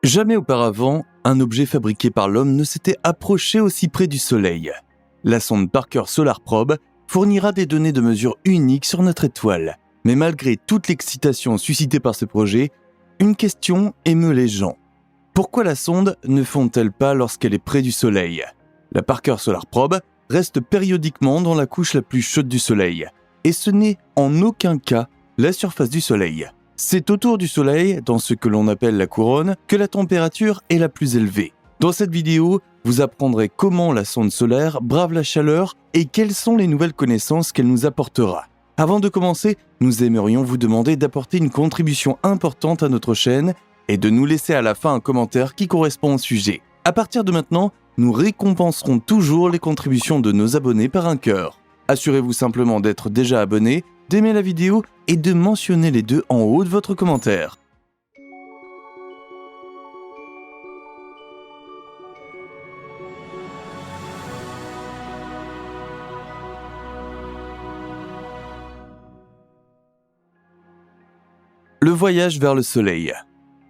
Jamais auparavant, un objet fabriqué par l'homme ne s'était approché aussi près du Soleil. La sonde Parker Solar Probe fournira des données de mesure uniques sur notre étoile. Mais malgré toute l'excitation suscitée par ce projet, une question émeut les gens. Pourquoi la sonde ne fond-elle pas lorsqu'elle est près du Soleil ? La Parker Solar Probe reste périodiquement dans la couche la plus chaude du Soleil. Et ce n'est en aucun cas la surface du Soleil. C'est autour du Soleil, dans ce que l'on appelle la couronne, que la température est la plus élevée. Dans cette vidéo, vous apprendrez comment la sonde solaire brave la chaleur et quelles sont les nouvelles connaissances qu'elle nous apportera. Avant de commencer, nous aimerions vous demander d'apporter une contribution importante à notre chaîne et de nous laisser à la fin un commentaire qui correspond au sujet. À partir de maintenant, nous récompenserons toujours les contributions de nos abonnés par un cœur. Assurez-vous simplement d'être déjà abonné, d'aimer la vidéo et de mentionner les deux en haut de votre commentaire. Le voyage vers le Soleil.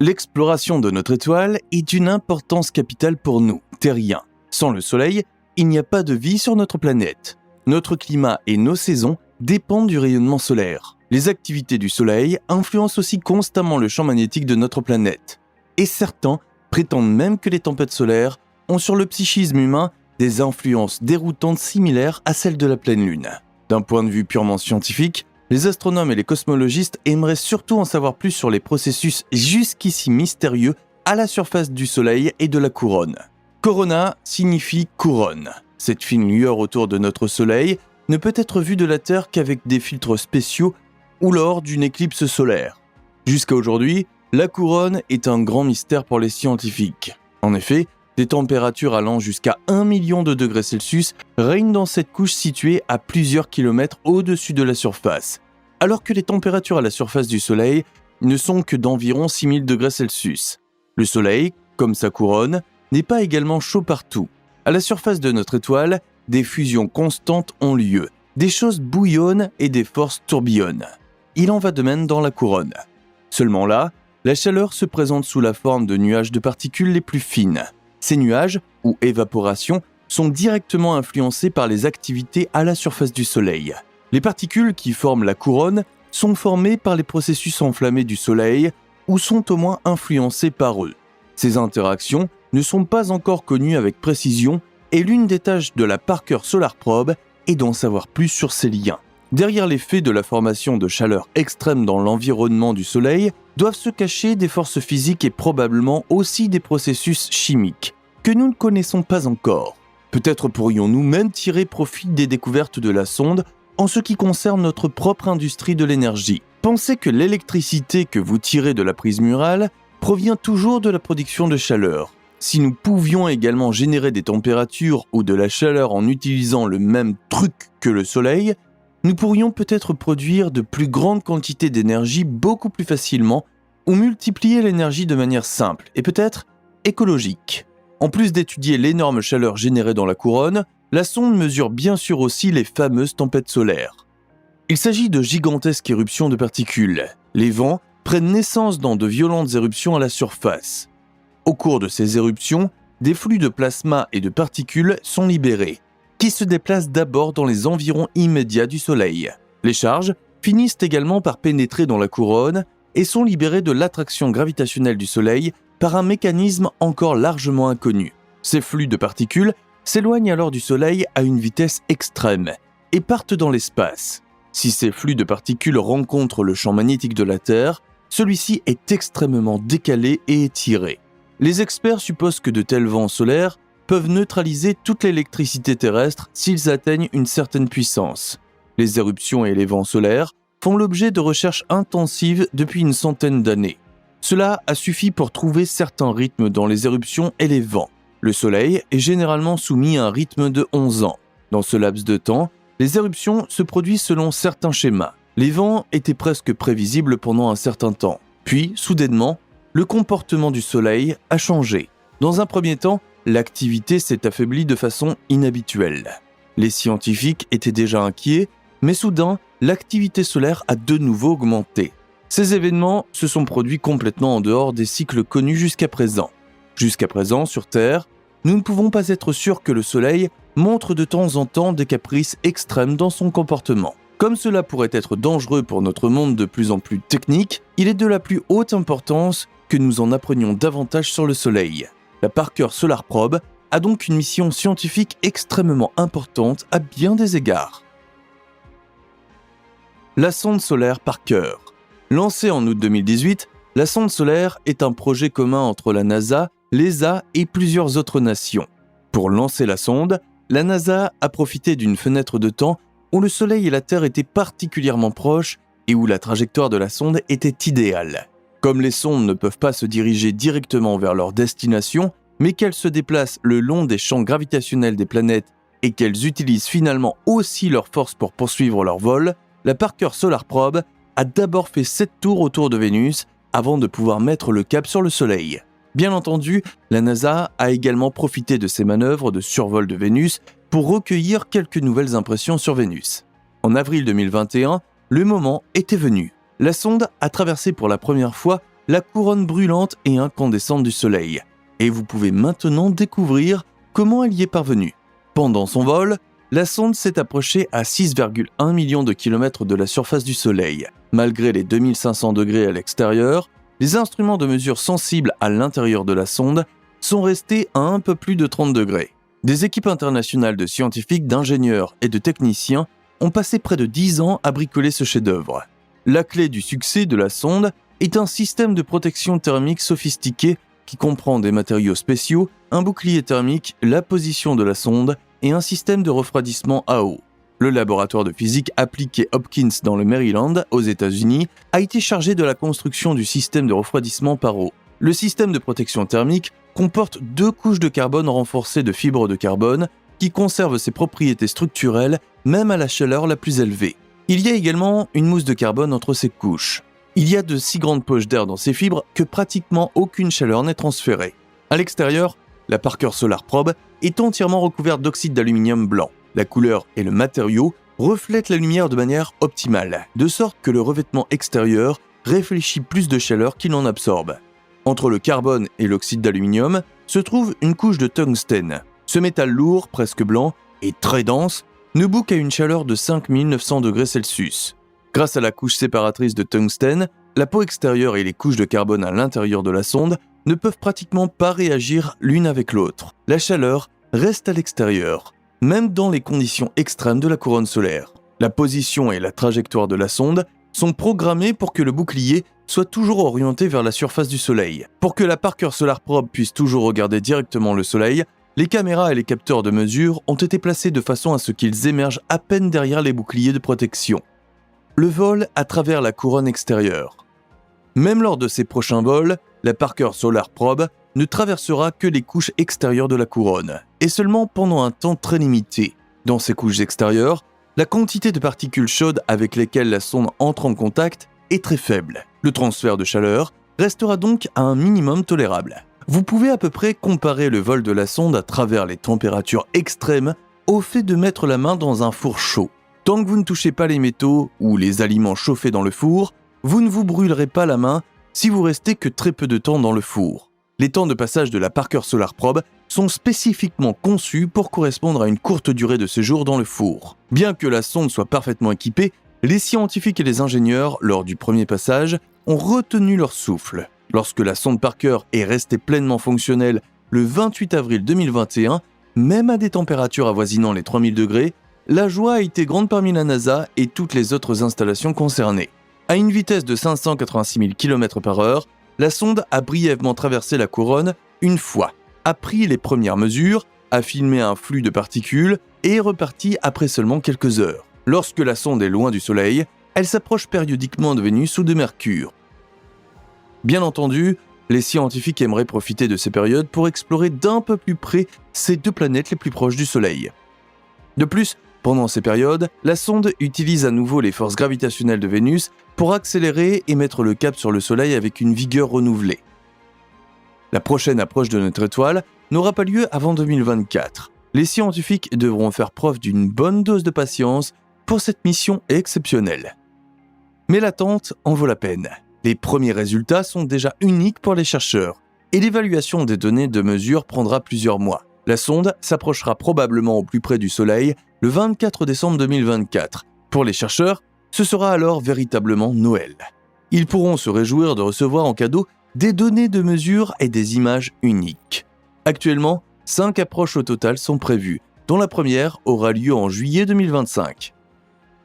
L'exploration de notre étoile est d'une importance capitale pour nous, terriens. Sans le Soleil, il n'y a pas de vie sur notre planète. Notre climat et nos saisons dépendent du rayonnement solaire. Les activités du Soleil influencent aussi constamment le champ magnétique de notre planète. Et certains prétendent même que les tempêtes solaires ont sur le psychisme humain des influences déroutantes similaires à celles de la pleine lune. D'un point de vue purement scientifique, les astronomes et les cosmologistes aimeraient surtout en savoir plus sur les processus jusqu'ici mystérieux à la surface du Soleil et de la couronne. Corona signifie couronne. Cette fine lueur autour de notre Soleil ne peut être vue de la Terre qu'avec des filtres spéciaux ou lors d'une éclipse solaire. Jusqu'à aujourd'hui, la couronne est un grand mystère pour les scientifiques. En effet, des températures allant jusqu'à 1 million de degrés Celsius règnent dans cette couche située à plusieurs kilomètres au-dessus de la surface, alors que les températures à la surface du Soleil ne sont que d'environ 6000 degrés Celsius. Le Soleil, comme sa couronne, n'est pas également chaud partout. À la surface de notre étoile, des fusions constantes ont lieu, des choses bouillonnent et des forces tourbillonnent. Il en va de même dans la couronne. Seulement là, la chaleur se présente sous la forme de nuages de particules les plus fines. Ces nuages, ou évaporations, sont directement influencés par les activités à la surface du Soleil. Les particules qui forment la couronne sont formées par les processus enflammés du Soleil ou sont au moins influencées par eux. Ces interactions ne sont pas encore connues avec précision et l'une des tâches de la Parker Solar Probe est d'en savoir plus sur ces liens. Derrière l'effet de la formation de chaleur extrême dans l'environnement du Soleil doivent se cacher des forces physiques et probablement aussi des processus chimiques que nous ne connaissons pas encore. Peut-être pourrions-nous même tirer profit des découvertes de la sonde en ce qui concerne notre propre industrie de l'énergie. Pensez que l'électricité que vous tirez de la prise murale provient toujours de la production de chaleur. Si nous pouvions également générer des températures ou de la chaleur en utilisant le même truc que le Soleil, nous pourrions peut-être produire de plus grandes quantités d'énergie beaucoup plus facilement ou multiplier l'énergie de manière simple et peut-être écologique. En plus d'étudier l'énorme chaleur générée dans la couronne, la sonde mesure bien sûr aussi les fameuses tempêtes solaires. Il s'agit de gigantesques éruptions de particules. Les vents prennent naissance dans de violentes éruptions à la surface. Au cours de ces éruptions, des flux de plasma et de particules sont libérés, qui se déplacent d'abord dans les environs immédiats du Soleil. Les charges finissent également par pénétrer dans la couronne et sont libérées de l'attraction gravitationnelle du Soleil par un mécanisme encore largement inconnu. Ces flux de particules s'éloignent alors du Soleil à une vitesse extrême et partent dans l'espace. Si ces flux de particules rencontrent le champ magnétique de la Terre, celui-ci est extrêmement décalé et étiré. Les experts supposent que de tels vents solaires peuvent neutraliser toute l'électricité terrestre s'ils atteignent une certaine puissance. Les éruptions et les vents solaires font l'objet de recherches intensives depuis une centaine d'années. Cela a suffi pour trouver certains rythmes dans les éruptions et les vents. Le Soleil est généralement soumis à un rythme de 11 ans. Dans ce laps de temps, les éruptions se produisent selon certains schémas. Les vents étaient presque prévisibles pendant un certain temps. Puis, soudainement, le comportement du Soleil a changé. Dans un premier temps, l'activité s'est affaiblie de façon inhabituelle. Les scientifiques étaient déjà inquiets, mais soudain, l'activité solaire a de nouveau augmenté. Ces événements se sont produits complètement en dehors des cycles connus jusqu'à présent. Jusqu'à présent, sur Terre, nous ne pouvons pas être sûrs que le Soleil montre de temps en temps des caprices extrêmes dans son comportement. Comme cela pourrait être dangereux pour notre monde de plus en plus technique, il est de la plus haute importance que nous en apprenions davantage sur le Soleil. La Parker Solar Probe a donc une mission scientifique extrêmement importante à bien des égards. La sonde solaire Parker. Lancée en août 2018, la sonde solaire est un projet commun entre la NASA, l'ESA et plusieurs autres nations. Pour lancer la sonde, la NASA a profité d'une fenêtre de temps où le Soleil et la Terre étaient particulièrement proches et où la trajectoire de la sonde était idéale. Comme les sondes ne peuvent pas se diriger directement vers leur destination, mais qu'elles se déplacent le long des champs gravitationnels des planètes et qu'elles utilisent finalement aussi leur force pour poursuivre leur vol, la Parker Solar Probe a d'abord fait 7 tours autour de Vénus avant de pouvoir mettre le cap sur le Soleil. Bien entendu, la NASA a également profité de ces manœuvres de survol de Vénus pour recueillir quelques nouvelles impressions sur Vénus. En avril 2021, le moment était venu. La sonde a traversé pour la première fois la couronne brûlante et incandescente du Soleil. Et vous pouvez maintenant découvrir comment elle y est parvenue. Pendant son vol, la sonde s'est approchée à 6,1 millions de kilomètres de la surface du Soleil. Malgré les 2500 degrés à l'extérieur, les instruments de mesure sensibles à l'intérieur de la sonde sont restés à un peu plus de 30 degrés. Des équipes internationales de scientifiques, d'ingénieurs et de techniciens ont passé près de 10 ans à bricoler ce chef-d'œuvre. La clé du succès de la sonde est un système de protection thermique sophistiqué qui comprend des matériaux spéciaux, un bouclier thermique, la position de la sonde et un système de refroidissement à eau. Le laboratoire de physique appliqué Hopkins dans le Maryland, aux États-Unis, a été chargé de la construction du système de refroidissement par eau. Le système de protection thermique comporte 2 couches de carbone renforcées de fibres de carbone qui conservent ses propriétés structurelles même à la chaleur la plus élevée. Il y a également une mousse de carbone entre ces couches. Il y a de si grandes poches d'air dans ces fibres que pratiquement aucune chaleur n'est transférée. À l'extérieur, la Parker Solar Probe est entièrement recouverte d'oxyde d'aluminium blanc. La couleur et le matériau reflètent la lumière de manière optimale, de sorte que le revêtement extérieur réfléchit plus de chaleur qu'il en absorbe. Entre le carbone et l'oxyde d'aluminium se trouve une couche de tungstène. Ce métal lourd, presque blanc et très dense, ne bout qu'à une chaleur de 5900 degrés Celsius. Grâce à la couche séparatrice de tungstène, la peau extérieure et les couches de carbone à l'intérieur de la sonde ne peuvent pratiquement pas réagir l'une avec l'autre. La chaleur reste à l'extérieur, même dans les conditions extrêmes de la couronne solaire. La position et la trajectoire de la sonde sont programmées pour que le bouclier soit toujours orienté vers la surface du Soleil. Pour que la Parker Solar Probe puisse toujours regarder directement le Soleil, les caméras et les capteurs de mesure ont été placés de façon à ce qu'ils émergent à peine derrière les boucliers de protection. Le vol à travers la couronne extérieure. Même lors de ses prochains vols, la Parker Solar Probe ne traversera que les couches extérieures de la couronne, et seulement pendant un temps très limité. Dans ces couches extérieures, la quantité de particules chaudes avec lesquelles la sonde entre en contact est très faible. Le transfert de chaleur restera donc à un minimum tolérable. Vous pouvez à peu près comparer le vol de la sonde à travers les températures extrêmes au fait de mettre la main dans un four chaud. Tant que vous ne touchez pas les métaux ou les aliments chauffés dans le four, vous ne vous brûlerez pas la main si vous restez que très peu de temps dans le four. Les temps de passage de la Parker Solar Probe sont spécifiquement conçus pour correspondre à une courte durée de séjour dans le four. Bien que la sonde soit parfaitement équipée, les scientifiques et les ingénieurs, lors du premier passage, ont retenu leur souffle. Lorsque la sonde Parker est restée pleinement fonctionnelle le 28 avril 2021, même à des températures avoisinant les 3000 degrés, la joie a été grande parmi la NASA et toutes les autres installations concernées. À une vitesse de 586 000 km/h, la sonde a brièvement traversé la couronne une fois, a pris les premières mesures, a filmé un flux de particules et est repartie après seulement quelques heures. Lorsque la sonde est loin du Soleil, elle s'approche périodiquement de Vénus ou de Mercure. Bien entendu, les scientifiques aimeraient profiter de ces périodes pour explorer d'un peu plus près ces 2 planètes les plus proches du Soleil. De plus, pendant ces périodes, la sonde utilise à nouveau les forces gravitationnelles de Vénus pour accélérer et mettre le cap sur le Soleil avec une vigueur renouvelée. La prochaine approche de notre étoile n'aura pas lieu avant 2024. Les scientifiques devront faire preuve d'une bonne dose de patience pour cette mission exceptionnelle. Mais l'attente en vaut la peine. Les premiers résultats sont déjà uniques pour les chercheurs, et l'évaluation des données de mesure prendra plusieurs mois. La sonde s'approchera probablement au plus près du Soleil le 24 décembre 2024. Pour les chercheurs, ce sera alors véritablement Noël. Ils pourront se réjouir de recevoir en cadeau des données de mesure et des images uniques. Actuellement, 5 approches au total sont prévues, dont la première aura lieu en juillet 2025.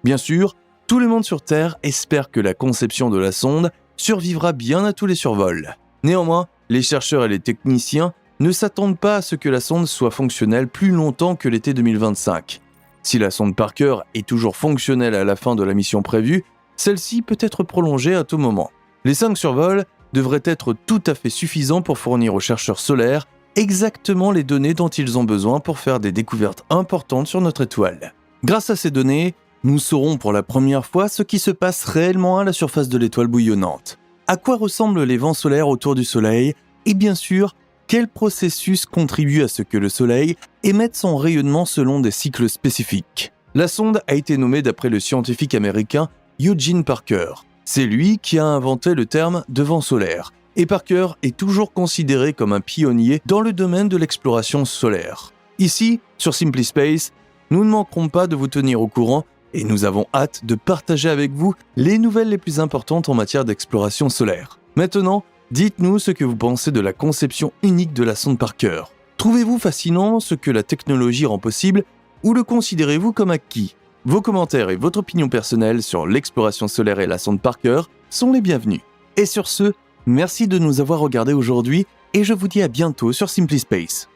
Bien sûr, tout le monde sur Terre espère que la conception de la sonde survivra bien à tous les survols. Néanmoins, les chercheurs et les techniciens ne s'attendent pas à ce que la sonde soit fonctionnelle plus longtemps que l'été 2025. Si la sonde Parker est toujours fonctionnelle à la fin de la mission prévue, celle-ci peut être prolongée à tout moment. Les 5 survols devraient être tout à fait suffisants pour fournir aux chercheurs solaires exactement les données dont ils ont besoin pour faire des découvertes importantes sur notre étoile. Grâce à ces données, nous saurons pour la première fois ce qui se passe réellement à la surface de l'étoile bouillonnante. À quoi ressemblent les vents solaires autour du Soleil et bien sûr, quel processus contribue à ce que le Soleil émette son rayonnement selon des cycles spécifiques. La sonde a été nommée d'après le scientifique américain Eugene Parker. C'est lui qui a inventé le terme de vent solaire. Et Parker est toujours considéré comme un pionnier dans le domaine de l'exploration solaire. Ici, sur Simply Space, nous ne manquerons pas de vous tenir au courant et nous avons hâte de partager avec vous les nouvelles les plus importantes en matière d'exploration solaire. Maintenant, dites-nous ce que vous pensez de la conception unique de la sonde Parker. Trouvez-vous fascinant ce que la technologie rend possible ou le considérez-vous comme acquis ? Vos commentaires et votre opinion personnelle sur l'exploration solaire et la sonde Parker sont les bienvenus. Et sur ce, merci de nous avoir regardés aujourd'hui et je vous dis à bientôt sur Simply Space.